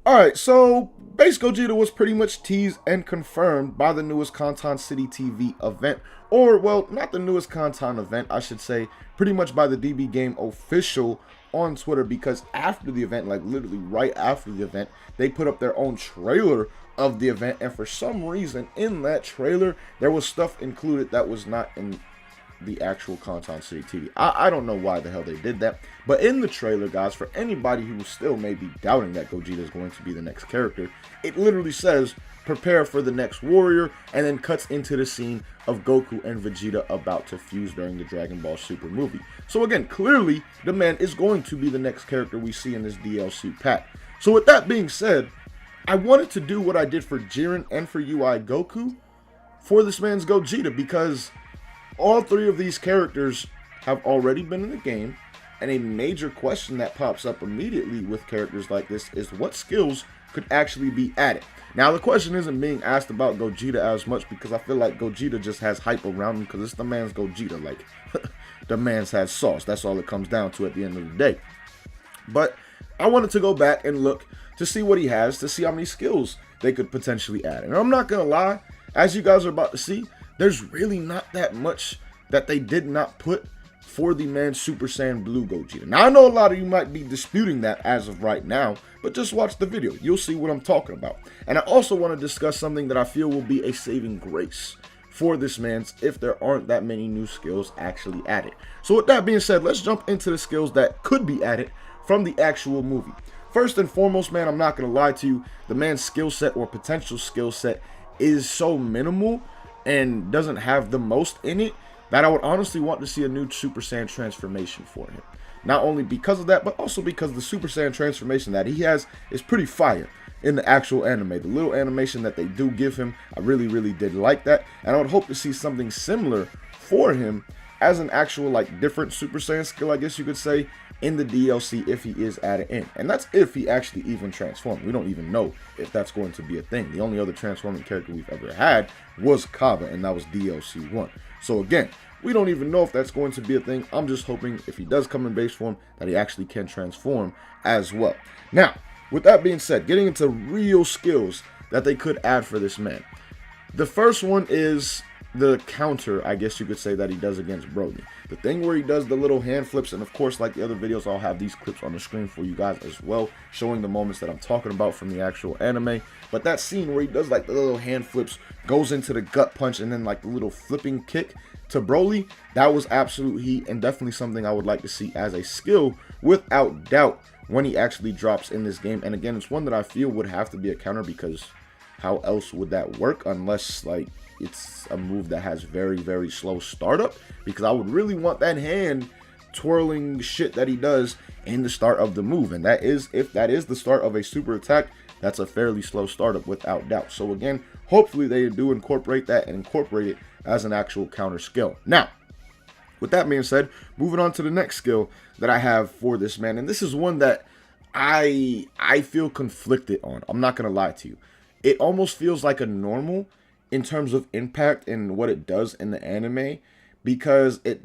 Alright, so Base Gogeta was pretty much teased and confirmed by the newest Kanton City TV event. Or, well, not the newest Kanton event, I should say, pretty much by the DB Game official on Twitter, because after the event, like literally right after the event, they put up their own trailer of the event, and for some reason in that trailer, there was stuff included that was not in the actual Kanton City TV. I don't know why the hell they did that, but in the trailer, guys, for anybody who still may be doubting that Gogeta is going to be the next character, it literally says, prepare for the next warrior, and then cuts into the scene of Goku and Vegeta about to fuse during the Dragon Ball Super movie. So again, clearly, the man is going to be the next character we see in this DLC pack. So with that being said, I wanted to do what I did for Jiren and for UI Goku for this man's Gogeta, because all three of these characters have already been in the game, and a major question that pops up immediately with characters like this is what skills could actually be added. Now, the question isn't being asked about Gogeta as much, because I feel like Gogeta just has hype around him because it's the man's Gogeta. Like, the man's has sauce. That's all it comes down to at the end of the day. But I wanted to go back and look to see what he has, to see how many skills they could potentially add. And I'm not going to lie, as you guys are about to see, there's really not that much that they did not put for the man Super Saiyan Blue Gogeta. Now, I know a lot of you might be disputing that as of right now, but just watch the video. You'll see what I'm talking about. And I also want to discuss something that I feel will be a saving grace for this man's if there aren't that many new skills actually added. So with that being said, let's jump into the skills that could be added from the actual movie. First and foremost, man, I'm not going to lie to you, the man's skill set or potential skill set is so minimal and doesn't have the most in it that I would honestly want to see a new Super Saiyan transformation for him. Not only because of that, but also because the Super Saiyan transformation that he has is pretty fire in the actual anime. The little animation that they do give him, I really did like that, and I would hope to see something similar for him as an actual, like, different Super Saiyan skill, I guess you could say, in the DLC if he is added in. And that's if he actually even transformed. We don't even know if that's going to be a thing. The only other transforming character we've ever had was Kaba, and that was DLC 1. So again, we don't even know if that's going to be a thing. I'm just hoping if he does come in base form that he actually can transform as well. Now, with that being said, getting into real skills that they could add for this man. The first one is the counter, I guess you could say, that he does against Broly. The thing where he does the little hand flips, and of course, like the other videos, I'll have these clips on the screen for you guys as well, showing the moments that I'm talking about from the actual anime. But that scene where he does like the little hand flips, goes into the gut punch, and then like the little flipping kick to Broly, that was absolute heat, and definitely something I would like to see as a skill without doubt when he actually drops in this game. And again, it's one that I feel would have to be a counter, because how else would that work unless like it's a move that has very slow startup, because I would really want that hand twirling shit that he does in the start of the move, and that is, if that is the start of a super attack, that's a fairly slow startup without doubt. So again, hopefully they do incorporate that and incorporate it as an actual counter skill. Now, with that being said, moving on to the next skill that I have for this man, and this is one that I feel conflicted on. I'm not gonna lie to you. It almost feels like a normal in terms of impact and what it does in the anime, because it,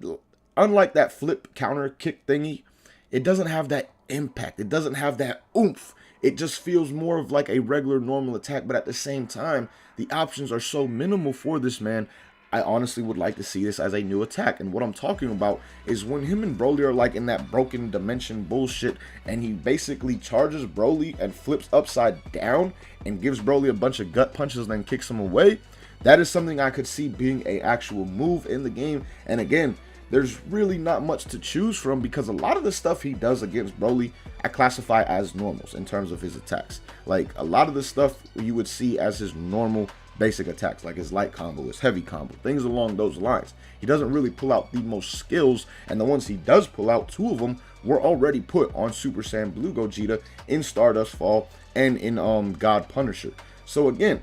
unlike that flip counter kick thingy, it doesn't have that impact. It doesn't have that oomph. It just feels more of like a regular normal attack, but at the same time, the options are so minimal for this man. I honestly would like to see this as a new attack. And what I'm talking about is when him and Broly are like in that broken dimension bullshit, and he basically charges Broly and flips upside down and gives Broly a bunch of gut punches and then kicks him away. That is something I could see being a actual move in the game. And again, there's really not much to choose from, because a lot of the stuff he does against Broly I classify as normals in terms of his attacks. Like a lot of the stuff you would see as his normal basic attacks, like his light combo, his heavy combo, things along those lines. He doesn't really pull out the most skills, and the ones he does pull out, 2 of them were already put on Super Saiyan Blue Gogeta in Stardust Fall and in God Punisher. So again,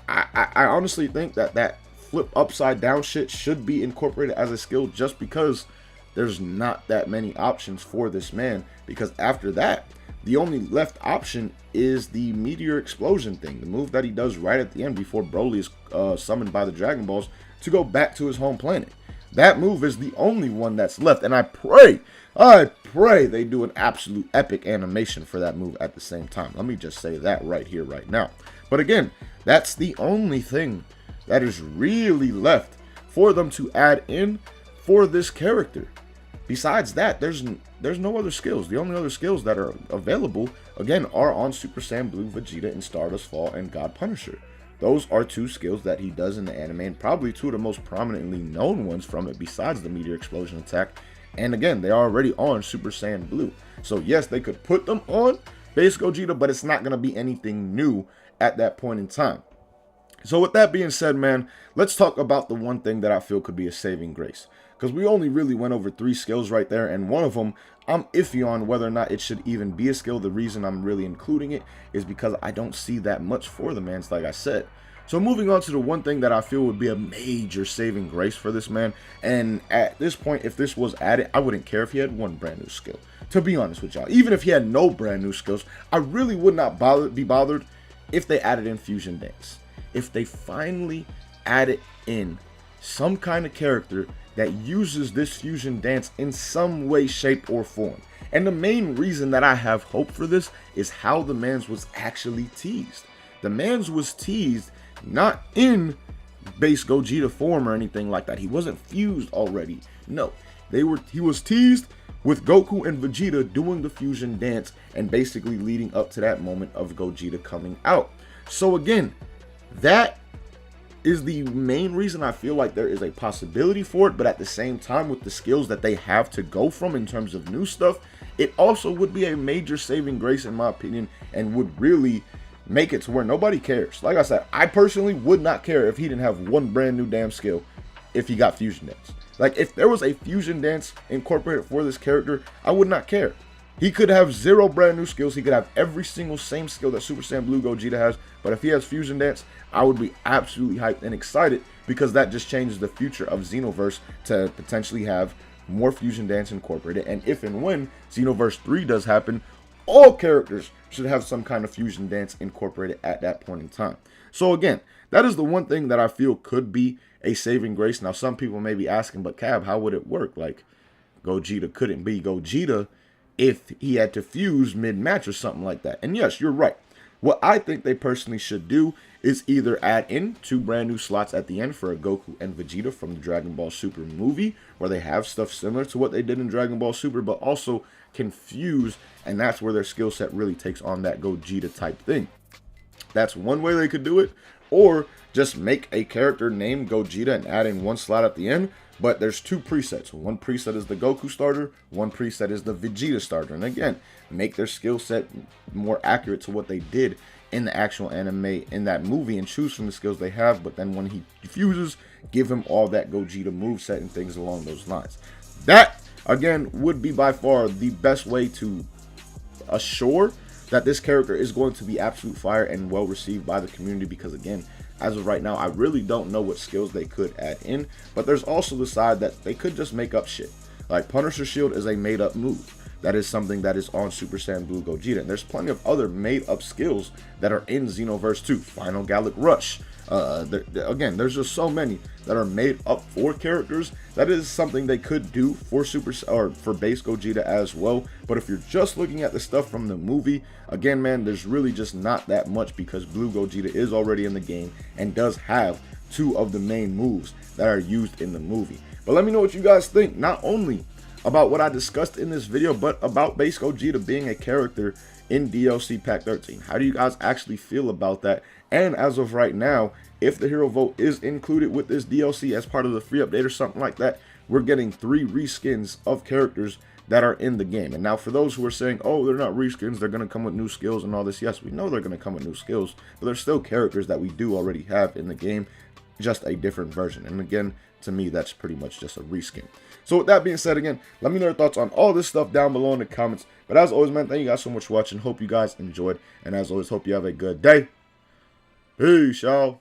I honestly think that that flip upside down shit should be incorporated as a skill, just because there's not that many options for this man, because after that, the only left option is the meteor explosion thing, the move that he does right at the end before Broly is summoned by the Dragon Balls to go back to his home planet. That move is the only one that's left, and I pray they do an absolute epic animation for that move at the same time. Let me just say that right here, right now. But again, that's the only thing that is really left for them to add in for this character. Besides that, there's no other skills. The only other skills that are available, again, are on Super Saiyan Blue Vegeta and Stardust Fall and God Punisher. Those are two skills that he does in the anime, and probably two of the most prominently known ones from it besides the Meteor Explosion attack. And again, they are already on Super Saiyan Blue. So yes, they could put them on Base Gogeta, but it's not going to be anything new at that point in time. So with that being said, man, let's talk about the one thing that I feel could be a saving grace. Because we only really went over 3 skills right there, and one of them, I'm iffy on whether or not it should even be a skill. The reason I'm really including it is because I don't see that much for the man, like I said. So moving on to the one thing that I feel would be a major saving grace for this man, and at this point, if this was added, I wouldn't care if he had one brand new skill. To be honest with y'all, even if he had no brand new skills, I really would not be bothered if they added in Fusion Dance. If they finally added in some kind of character that uses this Fusion Dance in some way, shape, or form. And the main reason that I have hope for this is how the man's was actually teased. The man's was teased not in Base Gogeta form or anything like that. He wasn't fused already. No, he was teased with Goku and Vegeta doing the Fusion Dance and basically leading up to that moment of Gogeta coming out. So again, that is the main reason I feel like there is a possibility for it, but at the same time, with the skills that they have to go from in terms of new stuff, it also would be a major saving grace in my opinion, and would really make it to where nobody cares. Like I said, I personally would not care if he didn't have one brand new damn skill if he got Fusion Dance. Like, if there was a Fusion Dance incorporated for this character, I would not care. He could have 0 brand new skills. He could have every single same skill that Super Saiyan Blue Gogeta has. But if he has Fusion Dance, I would be absolutely hyped and excited, because that just changes the future of Xenoverse to potentially have more Fusion Dance incorporated. And if and when Xenoverse 3 does happen, all characters should have some kind of Fusion Dance incorporated at that point in time. So again, that is the one thing that I feel could be a saving grace. Now, some people may be asking, but Cab, how would it work? Like, Gogeta couldn't be Gogeta if he had to fuse mid-match or something like that. And yes, you're right. What I think they personally should do is either add in 2 brand new slots at the end for a Goku and Vegeta from the Dragon Ball Super movie, where they have stuff similar to what they did in Dragon Ball Super, but also can fuse, and that's where their skill set really takes on that Gogeta type thing. That's one way they could do it. Or just make a character named Gogeta and add in 1 slot at the end. But there's 2 presets. One preset is the Goku starter, one preset is the Vegeta starter. And again, make their skill set more accurate to what they did in the actual anime in that movie, and choose from the skills they have. But then when he fuses, give him all that Gogeta moveset and things along those lines. That, again, would be by far the best way to assure that this character is going to be absolute fire and well received by the community, because again, as of right now, I really don't know what skills they could add in. But there's also the side that they could just make up shit. Like, Punisher Shield is a made up move. That is something that is on Super Saiyan Blue Gogeta. And there's plenty of other made up skills that are in Xenoverse 2. Final Gallic Rush. Again, there's just so many that are made up for characters. That is something they could do for for Base Gogeta as well. But if you're just looking at the stuff from the movie, again, man, there's really just not that much, because Blue Gogeta is already in the game and does have 2 of the main moves that are used in the movie. But let me know what you guys think, not only about what I discussed in this video, but about Base Gogeta being a character in DLC Pack 13. How do you guys actually feel about that? And as of right now, if the hero vote is included with this DLC as part of the free update or something like that, we're getting 3 reskins of characters that are in the game. And now, for those who are saying, oh, they're not reskins, they're going to come with new skills and all this, yes, we know they're going to come with new skills, but they're still characters that we do already have in the game, just a different version. And again, to me, that's pretty much just a reskin. So with that being said, again, let me know your thoughts on all this stuff down below in the comments. But as always, man, thank you guys so much for watching. Hope you guys enjoyed. And as always, hope you have a good day. Peace, y'all.